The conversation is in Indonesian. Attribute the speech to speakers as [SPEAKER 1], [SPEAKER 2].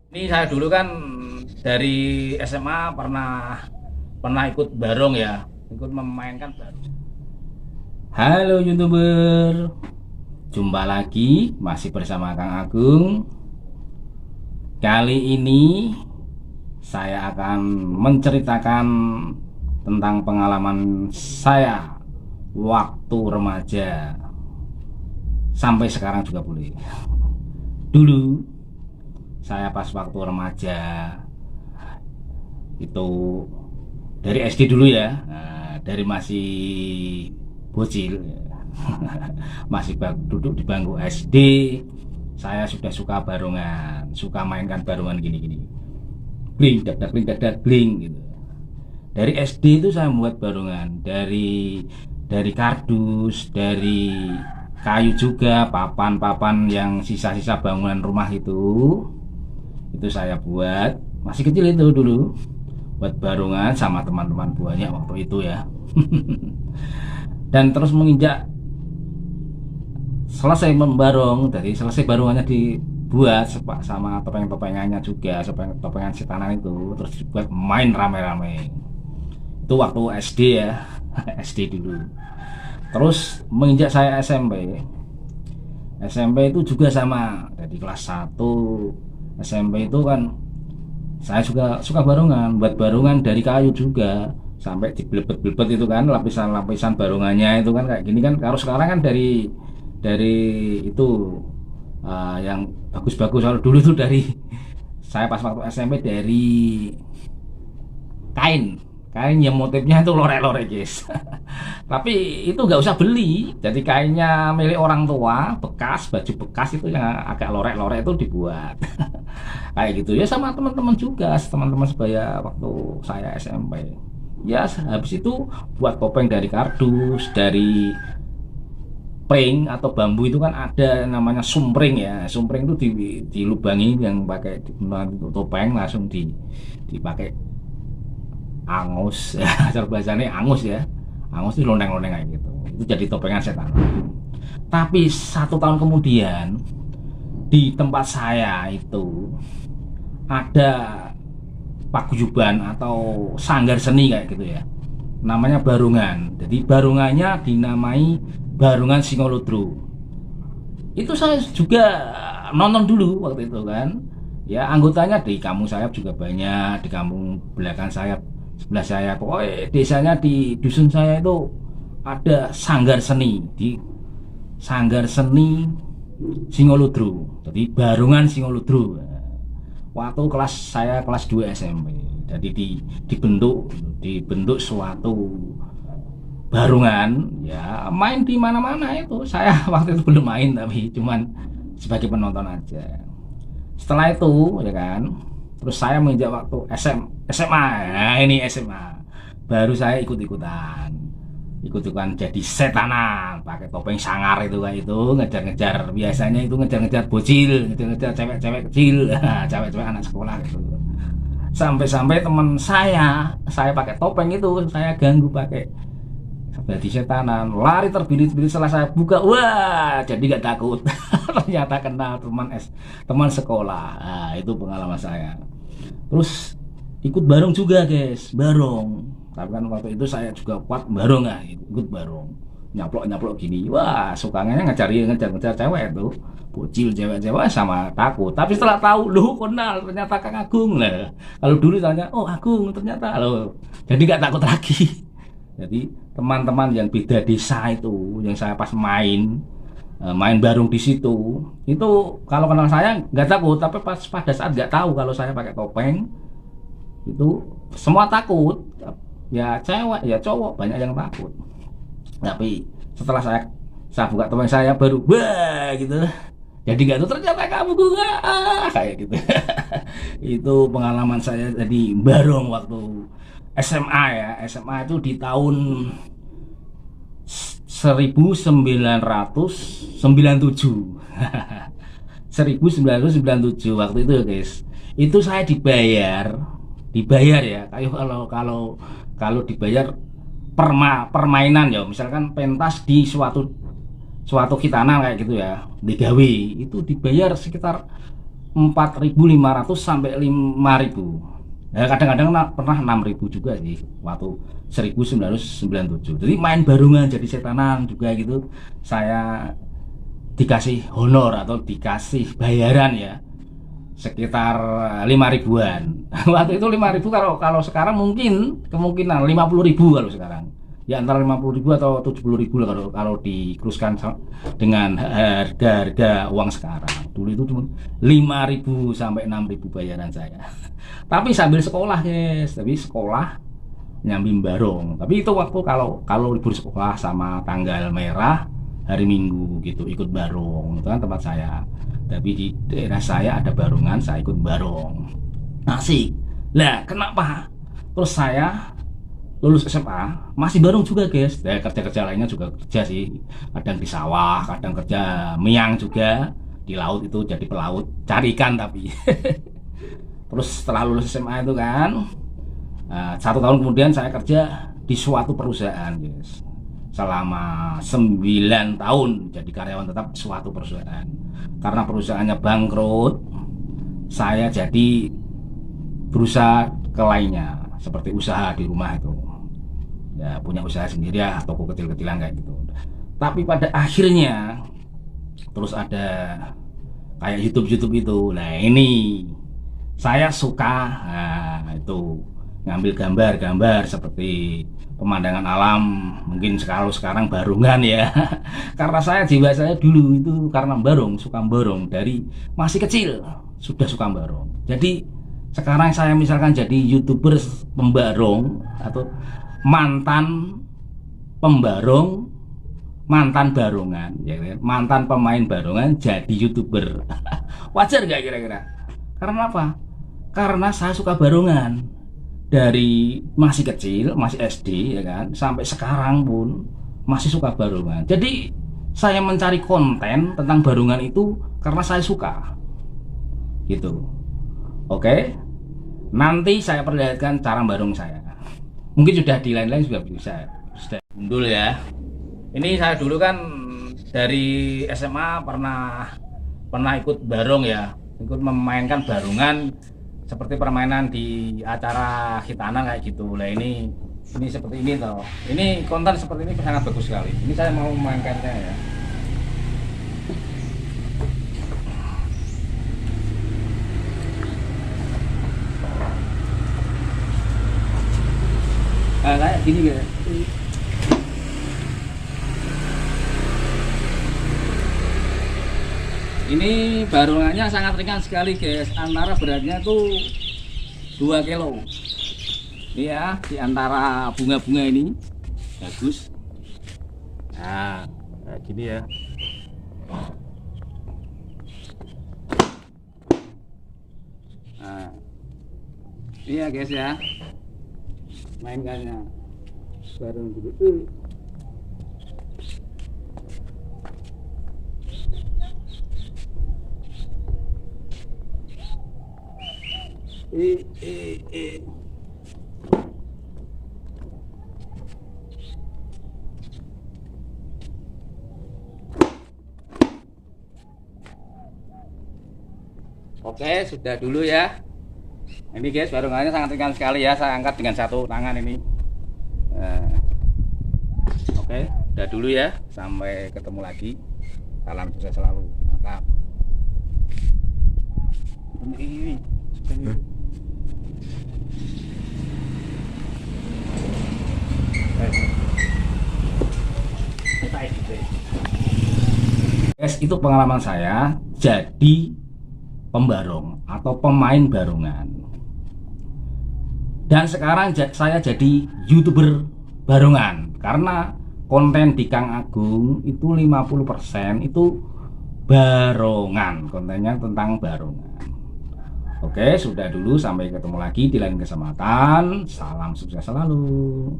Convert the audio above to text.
[SPEAKER 1] Ini saya dulu kan dari SMA pernah pernah ikut barong ya, ikut memainkan barong. Halo YouTuber, jumpa lagi masih bersama Kang Agung. Kali ini saya akan menceritakan tentang pengalaman saya waktu remaja sampai sekarang juga boleh. Dulu saya pas waktu remaja itu dari SD dulu ya. Nah, dari masih bocil masih duduk di bangku SD, saya sudah suka barongan, suka mainkan barongan gini-gini, bling dak bling dak bling gitu. Dari SD itu saya membuat barongan dari kardus, dari kayu juga, papan-papan yang sisa-sisa bangunan rumah itu saya buat masih kecil itu dulu, buat barongan sama teman-teman buahnya waktu itu ya. Dan terus menginjak selesai membarong, dari selesai barongannya dibuat sama topeng-topengannya juga, topengan setanan itu terus dibuat main rame-rame. Itu waktu SD ya. SD dulu. Terus menginjak saya SMP itu juga sama, dari kelas 1 SMP itu kan saya juga suka barongan, buat barongan dari kayu juga, sampai dibelebet-belebet itu kan, lapisan-lapisan barongannya itu kan kayak gini kan. Kalau sekarang kan dari itu yang bagus-bagus. Kalau dulu itu dari saya pas waktu SMP dari kain kain yang motifnya itu lorek-lorek guys. Tapi itu nggak usah beli, jadi kainnya milik orang tua, bekas, baju bekas itu yang agak lorek-lorek itu dibuat. Kayak gitu ya, sama teman-teman juga, teman-teman sebaya waktu saya SMP ya. Habis itu buat topeng dari kardus, dari pring atau bambu itu kan ada namanya sumpring ya. Sumpring itu dilubangi yang pakai topeng, langsung dipakai angus. Asal bahasanya angus ya, angus itu loneng-loneng kayak gitu, itu jadi topengan setan. Tapi 1 tahun kemudian di tempat saya itu ada paguyuban atau sanggar seni kayak gitu ya, namanya barungan. Jadi barungannya dinamai Barungan Singoludro. Itu saya juga nonton dulu waktu itu kan ya. Anggotanya di kampung saya juga banyak, di kampung belakang saya, sebelah saya, pokoknya desanya, di dusun saya itu ada sanggar seni, di sanggar seni Singoludro, jadi Barungan Singoludro. Waktu saya kelas 2 SMP, jadi dibentuk suatu barungan ya, main di mana-mana itu. Saya waktu itu belum main, tapi cuman sebagai penonton aja. Setelah itu ya kan, terus saya menginjak waktu SMA. Nah, ini SMA baru saya ikut-ikutan jadi setanan, pakai topeng sangar itu, kayak itu ngejar-ngejar, biasanya itu ngejar-ngejar bocil, ngejar-ngejar cewek-cewek kecil. Cewek-cewek anak sekolah gitu. Sampai-sampai teman saya pakai topeng itu saya ganggu pakai jadi setanan, lari terbirit-birit. Setelah saya buka, wah, jadi nggak takut. Ternyata kenal teman sekolah. Nah, itu pengalaman saya. Terus ikut barong juga guys, barong. Tapi kan waktu itu saya juga kuat barong, nggak ikut barong, nyaplok gini. Wah, sukanya ngejar cewek itu, bocil cewek-cewek, sama takut. Tapi setelah tahu, lu kenal ternyata Kang Agung lah. Kalau dulu tanya, oh Agung ternyata lo, jadi nggak takut lagi. Jadi teman-teman yang beda desa itu, yang saya pas main bareng di situ, itu kalau kenal saya nggak takut. Tapi pada saat nggak tahu kalau saya pakai topeng, itu semua takut. Ya cewek ya cowok banyak yang takut. Tapi setelah saya buka topeng, saya baru wah gitu, jadi nggak tuh ternyata kamu gua, kayak gitu. Itu pengalaman saya jadi barong waktu SMA ya. SMA itu di tahun 1997. 1997 waktu itu ya guys. Itu saya dibayar ya, kayak kalau kalau dibayar permainan ya, misalkan pentas di suatu khitanan kayak gitu ya, digawe itu dibayar sekitar 4.500 sampai 5.000. Ya kadang-kadang pernah 6.000 juga sih waktu 1997. Jadi main barongan jadi setanan juga gitu. Saya dikasih honor atau dikasih bayaran ya sekitar 5.000-an. Waktu itu 5.000, kalau sekarang mungkin kemungkinan 50.000 kalau sekarang. Ya antara 50.000 atau 70.000 lah kalau dikuruskan dengan harga uang sekarang. Dulu itu cuma 5.000 sampai 6.000 bayaran saya. Tapi sambil sekolah, guys. Tapi sekolah nyambi barong. Tapi itu waktu kalau libur sekolah sama tanggal merah hari Minggu gitu ikut barong. Itu kan tempat saya. Tapi di daerah saya ada barongan, saya ikut barong. Asik. Lah, kenapa? Terus saya lulus SMA masih barong juga, guys. Ya, kerja-kerja lainnya juga kerja sih. Kadang di sawah, kadang kerja miang juga. Di laut itu jadi pelaut, cari ikan tapi. Terus setelah lulus SMA itu kan, 1 tahun kemudian saya kerja di suatu perusahaan, guys. Selama 9 tahun jadi karyawan tetap suatu perusahaan. Karena perusahaannya bangkrut, saya jadi berusaha ke lainnya, seperti usaha di rumah itu. Ya punya usaha sendiri ya, toko kecil-kecilan kayak gitu. Tapi pada akhirnya terus ada kayak YouTube itu. Nah ini saya suka, nah, itu ngambil gambar-gambar seperti pemandangan alam, mungkin sekarang barongan ya. Karena jiwa saya dulu itu karena suka barong dari masih kecil sudah suka barong. Jadi sekarang saya misalkan jadi YouTuber pembarong atau mantan pembarong, mantan barongan ya, mantan pemain barongan jadi YouTuber. Wajar nggak kira-kira? Karena apa? Karena saya suka barongan dari masih kecil, masih SD ya kan, sampai sekarang pun masih suka barongan. Jadi saya mencari konten tentang barongan itu karena saya suka gitu. Oke, nanti saya perlihatkan cara barong saya. Mungkin sudah di lain-lain juga bisa gundul ya. Ini saya dulu kan dari SMA pernah ikut barong ya, ikut memainkan barongan seperti permainan di acara khitanan kayak gitu. Lah ini seperti ini toh. Ini konten seperti ini sangat bagus sekali. Ini saya mau memainkannya ya. Nah, kayak gini guys. Ini barongannya sangat ringan sekali, guys. Antara beratnya tuh 2 kilo. Ini ya, di antara bunga-bunga ini bagus. Nah, kayak gini ya. Nah, ini ya guys ya. Mainkannya bareng dulu. Oke, sudah dulu ya. Ini guys, barongannya sangat ringan sekali ya. Saya angkat dengan satu tangan ini. Nah, oke, udah dulu ya. Sampai ketemu lagi. Salam sukses selalu. Mantap. Ini. Guys, itu pengalaman saya jadi pembarong atau pemain barongan. Dan sekarang saya jadi YouTuber barongan karena konten di Kang Agung itu 50% itu barongan, kontennya tentang barongan. Oke, sudah dulu, sampai ketemu lagi di lain kesempatan. Salam sukses selalu.